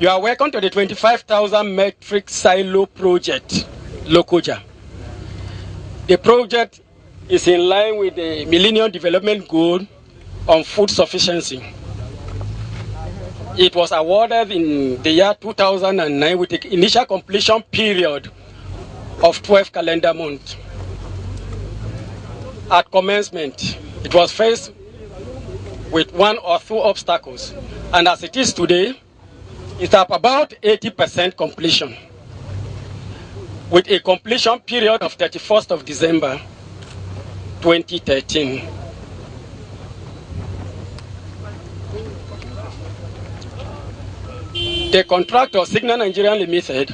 You are welcome to the 25,000 metric silo project, Lokoja. The project is in line with the Millennium Development Goal on food sufficiency. It was awarded in the year 2009 with the initial completion period of 12 calendar months. At commencement, it was faced with one or two obstacles, and as it is today, it's at about 80% completion, with a completion period of 31st of December 2013. The contractor, Signal Nigeria Limited,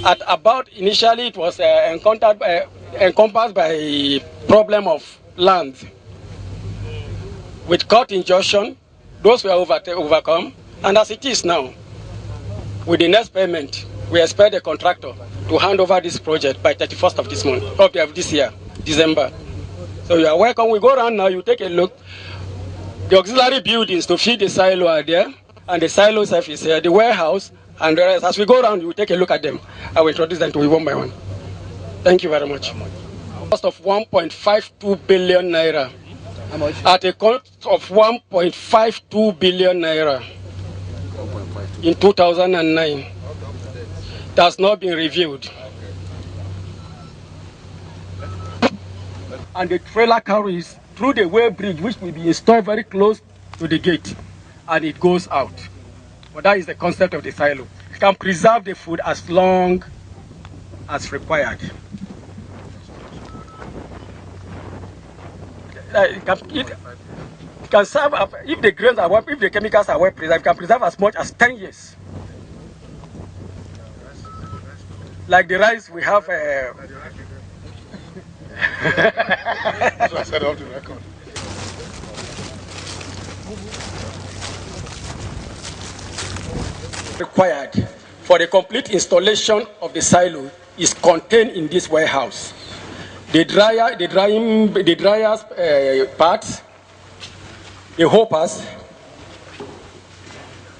at about initially it was encompassed by a problem of land. With court injunction, those were overcome, and as it is now, with the next payment, we expect the contractor to hand over this project by 31st of this month, of this year, December. So you are welcome. We go around now, you take a look. The auxiliary buildings to feed the silo are there, and the silo itself is here, the warehouse, and the rest. As we go around, you take a look at them. I will introduce them to you one by one. Thank you very much. Cost of 1.52 billion naira. At a cost of 1.52 billion naira in 2009. It has not been reviewed. And the trailer carries through the way bridge, which will be installed very close to the gate, and it goes out. But that is the concept of the silo. It can preserve the food as long as required. It can serve, if the grains are well, if the chemicals are well preserved, it can preserve as much as 10 years. Like the rice we have. So I said off the record. Required for the complete installation of the silo is contained in this warehouse. The dryers parts, the hoppers,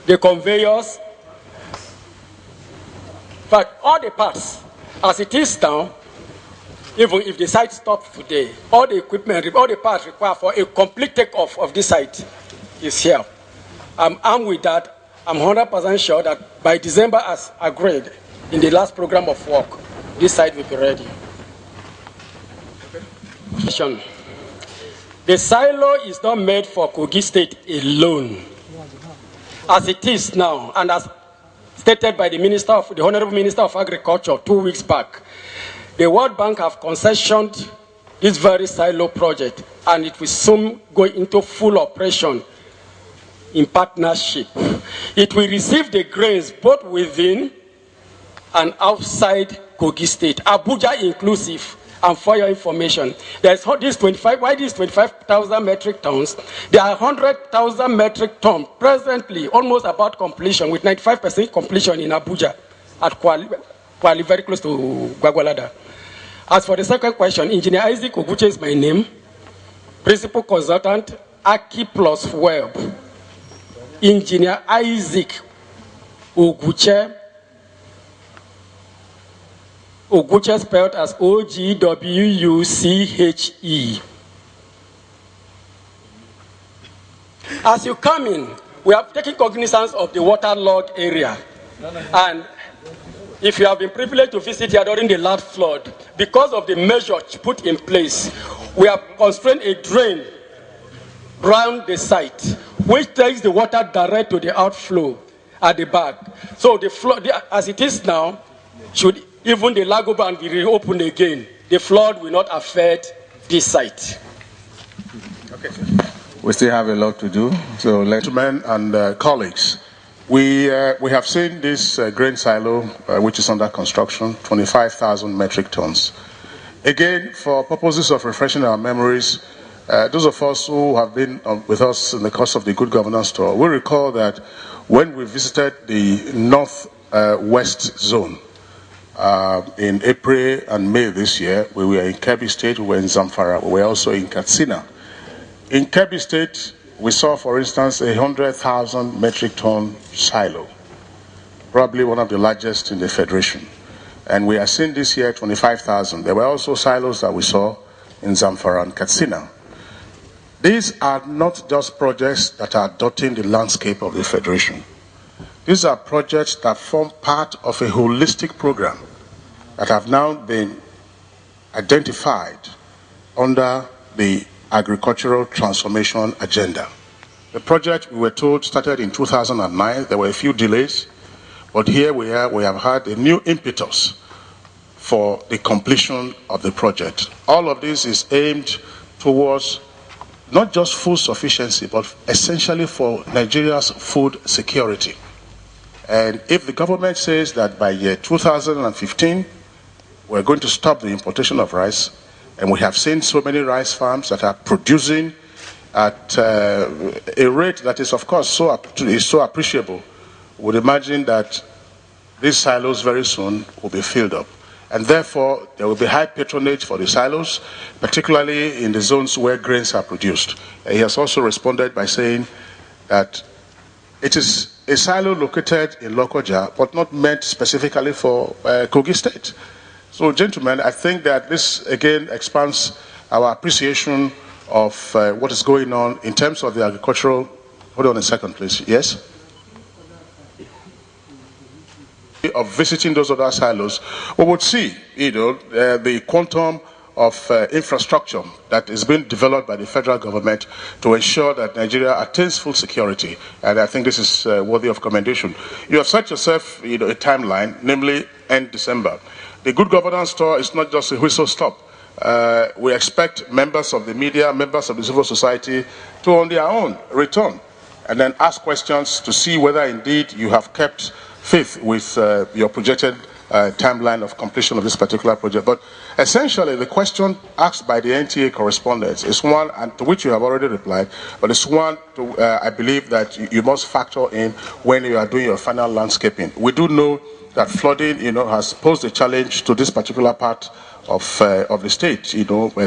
the conveyors, but all the parts, as it is now, even if the site stops today, all the equipment, all the parts required for a complete takeoff of this site is here. I'm armed with that. I'm 100% sure that by December, as agreed in the last program of work, this site will be ready. The silo is not made for Kogi State alone. As it is now, and as stated by the Honorable Minister of Agriculture 2 weeks back, the World Bank have concessioned this very silo project, and it will soon go into full operation in partnership. It will receive the grains both within and outside Kogi State, Abuja inclusive. And for your information, there's this 25,000 metric tons? There are 100,000 metric tons presently, almost about completion, with 95% completion in Abuja at Kwali, very close to Gwagwalada. As for the second question, Engineer Isaac Oguche is my name, Principal Consultant, Aki plus Web. Engineer Isaac Oguche, Oguche spelled as O-G-W-U-C-H-E. As you come in, we have taken cognizance of the waterlogged area. And if you have been privileged to visit here during the last flood, because of the measures put in place, we have constrained a drain around the site, which takes the water direct to the outflow at the back. So the flood, as it is now, should even the Lago Band be reopened again, the flood will not affect this site. Okay. We still have a lot to do. So, gentlemen and colleagues, we have seen this grain silo, which is under construction, 25,000 metric tons. Again, for purposes of refreshing our memories, those of us who have been with us in the course of the Good Governance Tour, we recall that when we visited the northwest zone, in April and May this year, we were in Kebbi State, we were in Zamfara, we were also in Katsina. In Kebbi State, we saw, for instance, 100,000 metric ton silo, probably one of the largest in the Federation. And we are seeing this year 25,000. There were also silos that we saw in Zamfara and Katsina. These are not just projects that are dotting the landscape of the Federation. These are projects that form part of a holistic program that have now been identified under the Agricultural Transformation Agenda. The project, we were told, started in 2009. There were a few delays, but here we are. We have had a new impetus for the completion of the project. All of this is aimed towards not just food sufficiency, but essentially for Nigeria's food security. And if the government says that by year 2015, we're going to stop the importation of rice, and we have seen so many rice farms that are producing at a rate that is, of course, so appreciable, we would imagine that these silos very soon will be filled up. And therefore, there will be high patronage for the silos, particularly in the zones where grains are produced. He has also responded by saying that it is a silo located in Lokoja, but not meant specifically for Kogi State. So, gentlemen, I think that this, again, expands our appreciation of what is going on in terms of the agricultural... Hold on a second, please. Yes? Of visiting those other silos, we would see, the quantum of infrastructure that is being developed by the federal government to ensure that Nigeria attains food security. And I think this is worthy of commendation. You have set yourself, a timeline, namely end December. The good governance tour is not just a whistle stop. We expect members of the media, members of the civil society to, on their own, return and then ask questions to see whether indeed you have kept faith with your projected timeline of completion of this particular project. But essentially, the question asked by the NTA correspondents is one, and to which you have already replied, but it's one I believe that you must factor in when you are doing your final landscaping. We do know that flooding, has posed a challenge to this particular part of the state,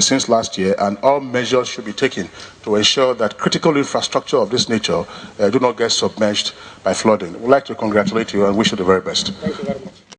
since last year, and all measures should be taken to ensure that critical infrastructure of this nature do not get submerged by flooding. We'd like to congratulate you and wish you the very best. Thank you very much.